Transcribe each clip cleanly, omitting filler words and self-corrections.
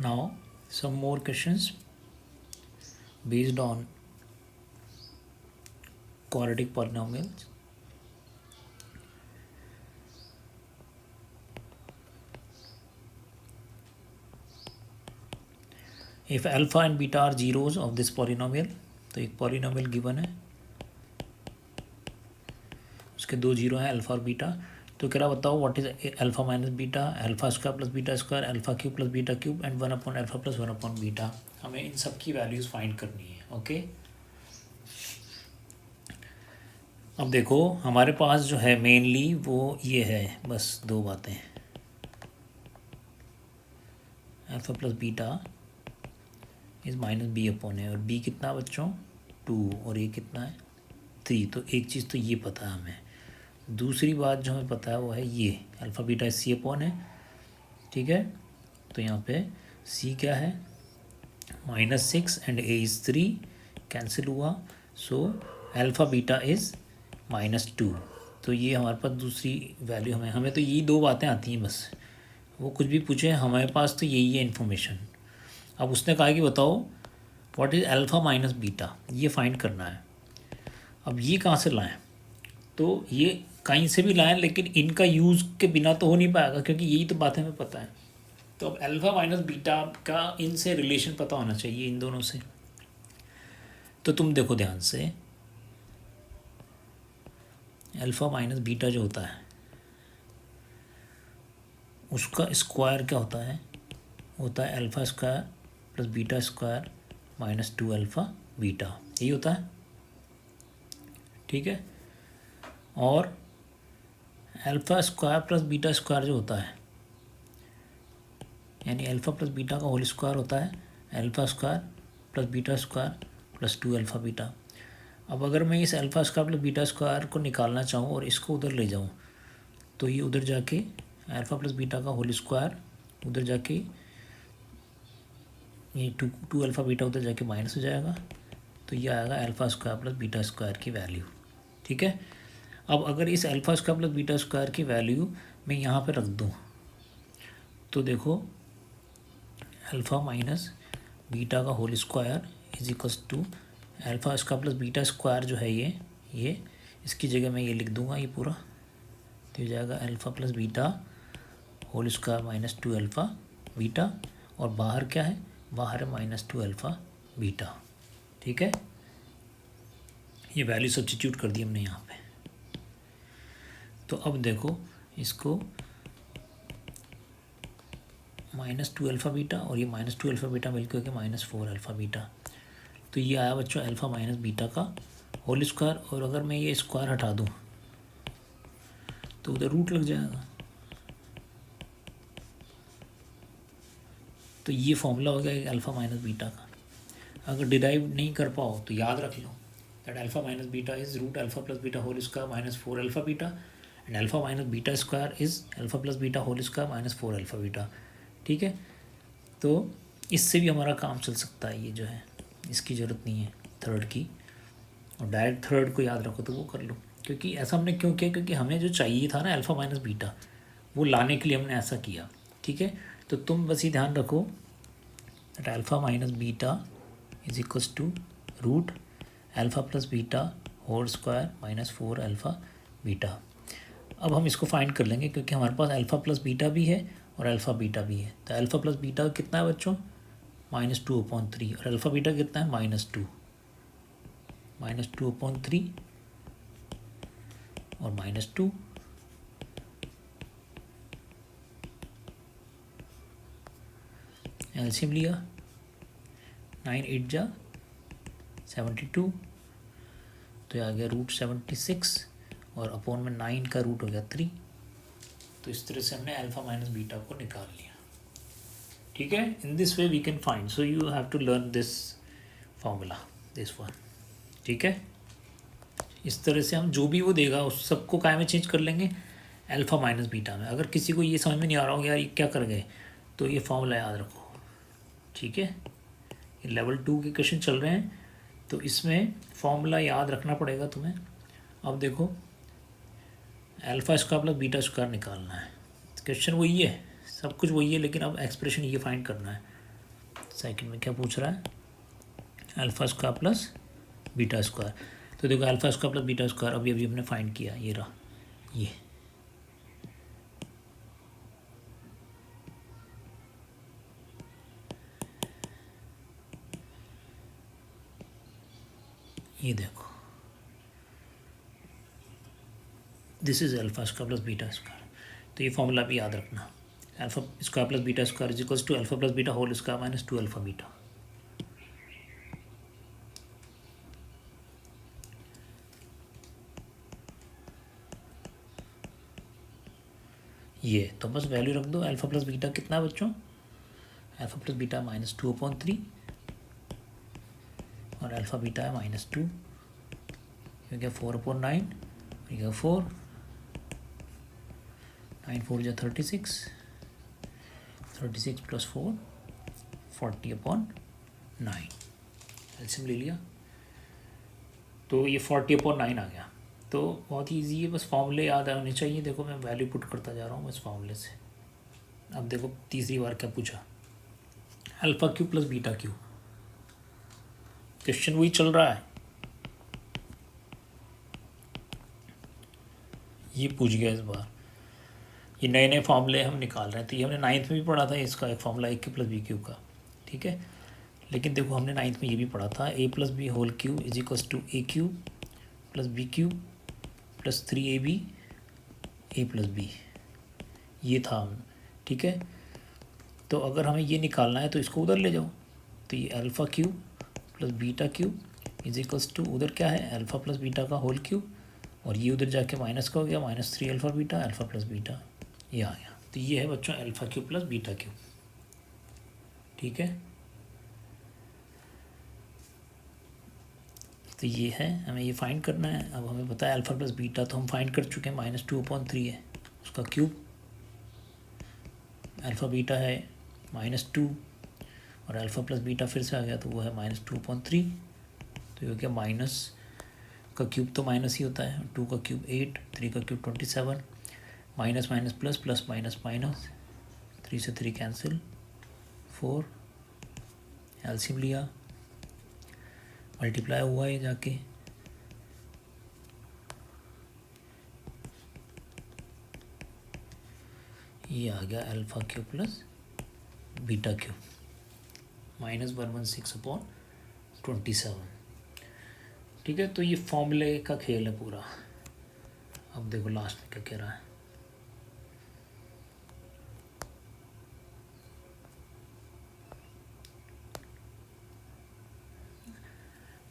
Now some more questions based on quadratic polynomials. If alpha and beta are zeros of this polynomial, तो एक polynomial given है, उसके दो zero हैं alpha और बीटा, तो कह रहा बताओ what is alpha minus beta, alpha square plus beta square, alpha cube plus beta cube and 1 alpha plus 1 beta. हमें इन सब की वैल्यूज फाइंड करनी है. ओके अब देखो हमारे पास जो है मेनली वो ये है, बस दो बातें, alpha plus beta is minus B upon है, और बी कितना बच्चों 2 और ये कितना है 3. तो एक चीज़ तो ये पता है हमें. दूसरी बात जो हमें पता है वो है ये अल्फ़ा बीटा सी अपॉन है. ठीक है, तो यहाँ पे सी क्या है -6 एंड ए इज़ 3, कैंसिल हुआ. सो अल्फ़ा बीटा इज़ -2. तो ये हमारे पास दूसरी वैल्यू हमें तो यही दो बातें आती हैं बस, वो कुछ भी पूछे हमारे पास तो यही है इन्फॉर्मेशन. अब उसने कहा कि बताओ what is alpha minus beta, ये फाइंड करना है. अब ये कहाँ से लाएं, तो ये कहीं से भी लाएं, लेकिन इनका यूज़ के बिना तो हो नहीं पाएगा, क्योंकि यही तो बातें हमें पता है. तो अब अल्फ़ा माइनस बीटा का इनसे रिलेशन पता होना चाहिए, इन दोनों से. तो तुम देखो ध्यान से, अल्फ़ा माइनस बीटा जो होता है उसका स्क्वायर क्या होता है alpha square plus beta square -2 alpha beta, यही होता है. ठीक है, और alpha square plus beta square जो होता है, यानी अल्फ़ा प्लस बीटा का होल स्क्वायर होता है alpha square plus beta square plus 2 alpha beta. अब अगर मैं इस alpha square plus beta square को निकालना चाहूँ और इसको उधर ले जाऊँ, तो ये उधर जाके अल्फ़ा प्लस बीटा का होल स्क्वायर उधर जाके ये 2 अल्फ़ा बीटा उधर जाके माइनस हो जाएगा. तो ये आएगा alpha square plus beta square की वैल्यू. ठीक है, अब अगर इस alpha square plus beta square की वैल्यू मैं यहाँ पे रख दूँ, तो देखो अल्फ़ा माइनस बीटा का whole square is equals to alpha square plus beta square जो है ये इसकी जगह मैं ये लिख दूँगा ये पूरा, तो हो जाएगा alpha plus beta whole square -2 alpha beta, और बाहर क्या है, बाहर है -2 अल्फ़ा बीटा. ठीक है, ये वैल्यू सब्स्टिट्यूट कर दी हमने यहाँ पे. तो अब देखो इसको -2 अल्फ़ा बीटा और ये -2 अल्फ़ा बीटा मिलकर के -4 अल्फ़ा बीटा. तो ये आया बच्चों अल्फ़ा माइनस बीटा का होल स्क्वायर, और अगर मैं ये स्क्वायर हटा दूँ तो उधर रूट लग जाएगा. तो ये फॉर्मूला हो गया अल्फ़ा माइनस बीटा का. अगर डिराइव नहीं कर पाओ तो याद रख लो that alpha minus beta is root alpha plus beta whole square -4 alpha beta, and alpha minus beta square is alpha plus beta whole square -4 alpha beta. ठीक है, तो इससे भी हमारा काम चल सकता है. ये जो है इसकी ज़रूरत नहीं है थर्ड की, और डायरेक्ट थर्ड को याद रखो तो वो कर लो. क्योंकि ऐसा हमने क्यों किया, क्योंकि हमें जो चाहिए था ना अल्फ़ा माइनस बीटा, वो लाने के लिए हमने ऐसा किया. ठीक है, तो तुम बस ये ध्यान रखो that alpha minus beta is equals to root alpha plus beta whole square -4 alpha beta. अब हम इसको फाइंड कर लेंगे, क्योंकि हमारे पास अल्फ़ा प्लस बीटा भी है और अल्फ़ा बीटा भी है. तो अल्फ़ा प्लस बीटा कितना है बच्चों -2/3, और अल्फ़ा बीटा कितना है -2 -2/3 और -2. एलसीएम लिया 9 8 जा 72, तो आ गया √76, और अपॉन में 9 का रूट हो गया 3. तो इस तरह से हमने अल्फ़ा माइनस बीटा को निकाल लिया. ठीक है, in this way we can find. So you have to learn this formula, this one. ठीक है, इस तरह से हम जो भी वो देगा उस सबको काय में चेंज कर लेंगे अल्फ़ा माइनस बीटा में. अगर किसी को ये समझ में नहीं आ रहा हो यार ये क्या कर गए, तो ये फार्मूला याद रखो. ठीक है, ये लेवल 2 के क्वेश्चन चल रहे हैं, तो इसमें फॉर्मूला याद रखना पड़ेगा तुम्हें. अब देखो alpha square plus beta square निकालना है. क्वेश्चन वही है, सब कुछ वही है, लेकिन अब एक्सप्रेशन ये फाइंड करना है. सेकंड में क्या पूछ रहा है, alpha square plus beta square. तो देखो alpha square plus beta square अभी अभी हमने फाइंड किया, ये रहा ये देखो, this is alpha square plus beta square. तो ये फॉर्मूला भी याद रखना, alpha square plus beta square is equals to alpha plus beta whole square minus 2 alpha beta. ये तो बस वैल्यू रख दो, अल्फ़ा प्लस बीटा कितना है बच्चों, अल्फ़ा प्लस बीटा -2/3 और अल्फ़ा बीटा है -2, ये क्या 4/9, ये क्या 4, 9 4 जा 36, 36 + 4 40/9, एलसीएम ले लिया तो ये 40/9 आ गया। तो बहुत ही ईजी है, बस फॉर्मूले याद होने चाहिए। देखो मैं वैल्यू पुट करता जा रहा हूँ बस फॉर्मूले से। अब देखो तीसरी बार क्या पूछा, alpha cube plus beta Q, question वही चल रहा है, ये पूछ गया इस बार। ये नए नए फॉर्मूले हम निकाल रहे हैं, तो ये हमने 9th में भी पढ़ा था इसका एक फॉर्मूला ए क्यू प्लस बी क्यू का, ठीक है। लेकिन देखो हमने 9th में ये भी पढ़ा था, a plus B whole cube is equals to A cube plus B cube plus 3ab a plus B, ये था हम, ठीक है। तो अगर हमें ये निकालना है तो इसको उधर ले जाओ, तो ये alpha cube plus beta cube is equals to उधर क्या है अल्फ़ा प्लस बीटा का होल क्यू, और ये उधर जाके माइनस का हो गया -3 alpha beta, alpha plus beta ये आ गया। तो ये है बच्चों alpha cube plus beta cube, ठीक है। तो ये है, हमें ये फाइंड करना है। अब हमें पता है अल्फ़ा प्लस बीटा तो हम फाइंड कर चुके हैं, -2/3 है उसका क्यूब, अल्फ़ा बीटा है -2 और अल्फ़ा प्लस बीटा फिर से आ गया तो वो है -2/3। तो ये क्या, माइनस का क्यूब तो माइनस ही होता है, 2 का क्यूब 8, 3 का cube 27, minus minus plus plus minus minus, 3 से 3 कैंसिल, 4 एलसीएम लिया, मल्टीप्लाई हुआ है जाके, ये आ गया alpha cube plus beta Q -116/27, ठीक है। तो ये फॉर्मूले का खेल है पूरा। अब देखो लास्ट में क्या कह रहा है,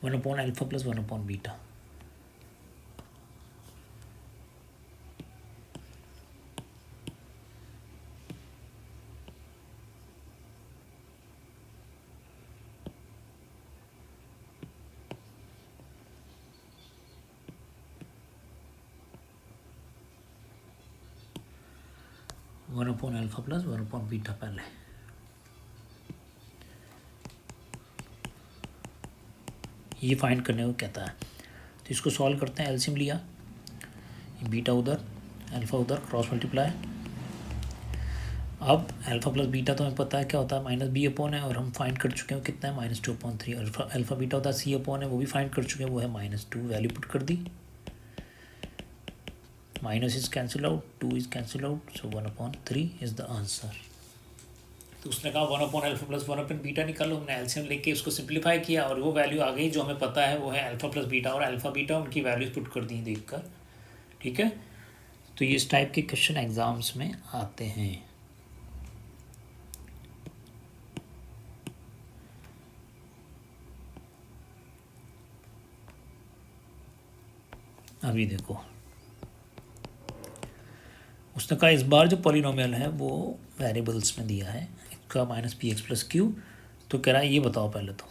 one upon alpha plus 1 upon beta, one upon alpha plus 1 upon beta पहले, ये फाइंड करने को कहता है। तो इसको सॉल्व करते हैं, एलसीएम लिया, बीटा उधर अल्फ़ा उधर, क्रॉस मल्टीप्लाई। अब अल्फ़ा प्लस बीटा तो हमें पता है क्या होता है, -b/, है, और हम फाइंड कर चुके हैं कितना है -2/3। अल्फ़ा बीटा होता है c/, है, वो भी फाइंड कर चुके हैं, वो है -2, वैल्यू पुट कर दी, minus is cancel out, 2 is cancel out, so 1/3 is the answer. तो उसने कहा 1 upon alpha plus 1 upon beta निकालो, हमने एलसीएम लेके उसको सिंप्लीफाई किया और वो वैल्यू आ गई जो हमें पता है, वो है अल्फ़ा प्लस बीटा, और अल्फ़ा बीटा उनकी वैल्यूज पुट कर दी देख कर, ठीक है। तो ये इस टाइप के क्वेश्चन एग्जाम्स में आते हैं। अभी देखो उसने कहा इस बार जो पॉलिनोमियल है वो वेरिएबल्स में दिया है, इसका -px प्लस क्यू। तो कह रहा है ये बताओ पहले तो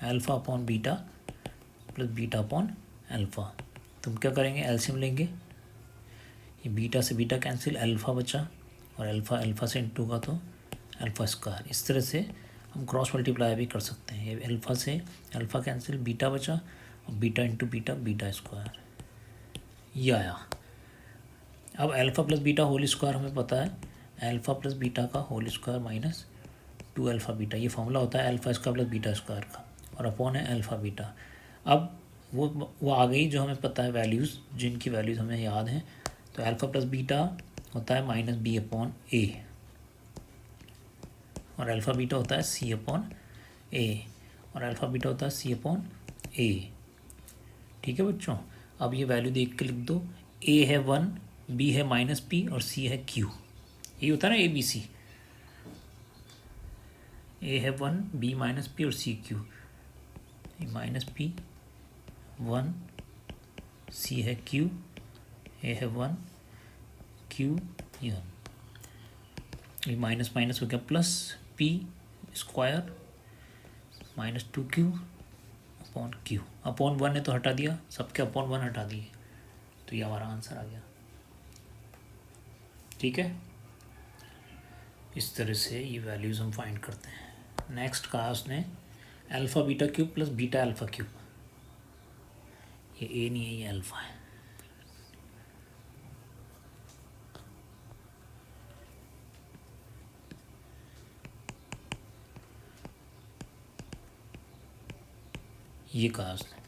alpha upon beta plus beta upon alpha, तुम क्या करेंगे, एलसीएम लेंगे, ये बीटा से बीटा कैंसिल, अल्फ़ा बचा, और अल्फ़ा अल्फ़ा से इंटू का तो अल्फ़ा स्क्वायर। इस तरह से हम क्रॉस मल्टीप्लाई भी कर सकते हैं, ये अल्फ़ा से अल्फ़ा कैंसिल, बीटा बचा, और beta into beta, beta square, ये आया। अब alpha plus beta whole square हमें पता है, अल्फ़ा प्लस बीटा का whole square two alpha beta, ये फॉर्मूला होता है alpha square plus beta square का, और अपॉन है अल्फ़ा बीटा। अब वो आ गई जो हमें पता है वैल्यूज़, जिनकी वैल्यूज़ हमें याद हैं। तो अल्फ़ा प्लस बीटा होता है माइनस बी अपॉन ए, और अल्फ़ा बीटा होता है सी अपॉन ए, और अल्फ़ा बीटा होता है सी अपॉन ए। ठीक है बच्चों, अब ये वैल्यू देख के लिख दो। ए है 1, बी है माइनस पी, और सी है क्यू। ये होता है ना ए बी सी। ए है 1, बी माइनस पी, और सी क्यू। माइनस पी 1, सी है क्यू, ए है 1, क्यू ये माइनस माइनस हो गया plus, P square minus 2q upon Q. Upon 1 ने तो हटा दिया, सबके अपॉन 1 हटा दिए, तो ये हमारा आंसर आ गया। ठीक है, इस तरह से ये वैल्यूज़ हम फाइंड करते हैं। नेक्स्ट कहा उसने alpha beta cube plus beta alpha cube. ये ए नहीं है, ये अल्फ़ा है। ये कहा उसने।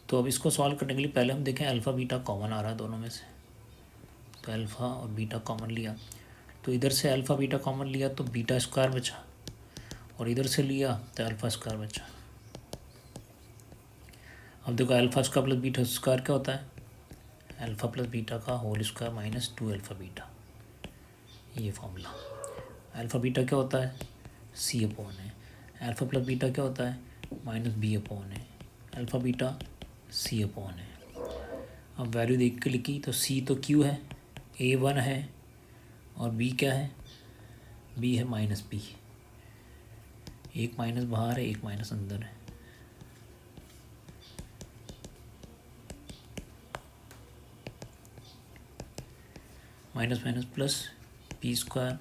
तो अब इसको सॉल्व करने के लिए पहले हम देखें अल्फ़ा बीटा कॉमन आ रहा है दोनों में से। तो अल्फ़ा और बीटा कॉमन लिया, तो इधर से अल्फ़ा बीटा कॉमन लिया तो बीटा स्क्वायर बचा, और इधर से लिया तो अल्फ़ा स्क्वायर बचा। अब देखो alpha square plus beta square क्या होता है? अल्फ़ा प्लस बीटा का whole square minus 2 alpha beta, ये फॉर्मूला। अल्फ़ा बीटा क्या होता है? सी अपॉन है। अल्फ़ा प्लस बीटा क्या होता है? माइनस बी अपॉन है। अल्फ़ा बीटा सी अपॉन है। अब वैल्यू देख के लिखी तो सी तो क्यू है, ए 1 है, और बी क्या है? बी है माइनस बी। एक माइनस बाहर है, एक माइनस अंदर है। Minus minus plus P square,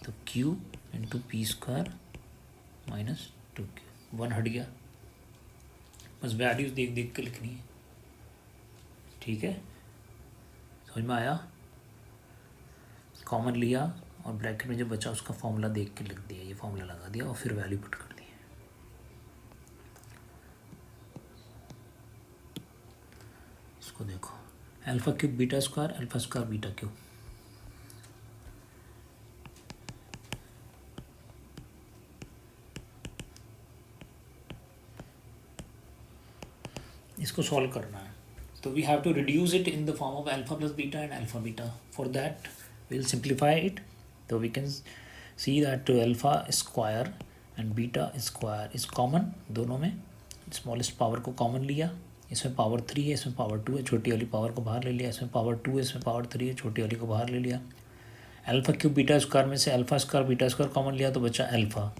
तो Q into P square minus 2q। 1 हट गया, बस वैल्यूज देख देख के लिखनी है। ठीक है, समझ में आया? कॉमन लिया और ब्रैकेट में जो बचा उसका फॉर्मूला देख के लिख दिया, ये फॉर्मूला लगा दिया और फिर वैल्यू पुट कर दी। इसको देखो, alpha cube beta square, alpha square beta cube. इसको सॉल्व करना है, तो we have to reduce it in the form of alpha plus beta and alpha beta. For that we will simplify it. तो we can see that alpha square and beta square is common, दोनों में smallest power को common लिया। इसमें power 3 है, इसमें power 2 है, छोटी वाली पावर को बाहर ले लिया। इसमें पावर 2 है, इसमें पावर 3 है, छोटी वाली को बाहर ले लिया। अल्फ़ा क्यूब बीटा स्क्वायर में से alpha square beta square common लिया तो बचा अल्फ़ा,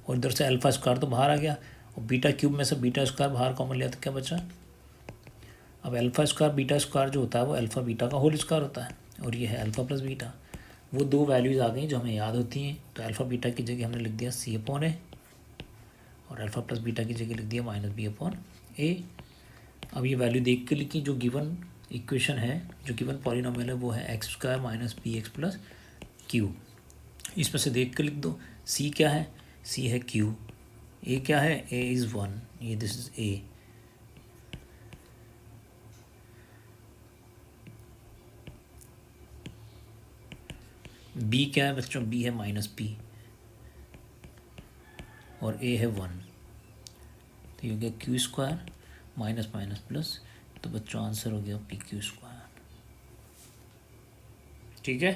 और इधर से अल्फ़ा स्क्वायर तो बाहर आ गया, और बीटा क्यूब में से बीटा स्क्वायर बाहर कॉमन लिया तो क्या बचा? अब अल्फ़ा स्क्वायर बीटा स्क्वायर जो होता है वो अल्फ़ा बीटा का होल स्क्वायर होता है, और ये है अल्फ़ा प्लस बीटा। वो दो वैल्यूज़ आ गई जो हमें याद होती हैं। तो अल्फ़ा बीटा की जगह हमने लिख दिया सी अपॉन ए, और अल्फ़ा प्लस बीटा की जगह लिख दिया माइनस बी अपॉन ए। अब ये वैल्यू देख के लिखी, जो गिवन इक्वेशन है, जो गिवन पॉलिनोमियल है वो है X square minus B X plus Q. इसमें से देख के लिख दो, सी क्या है? सी है क्यू। ए क्या है? ए इज़ 1, ये दिस इज ए। बी क्या है बच्चों? बी है माइनस पी, और ए है 1, तो ये हो गया Q square minus minus plus, तो बच्चों आंसर हो गया पी क्यू स्क्वायर। ठीक है।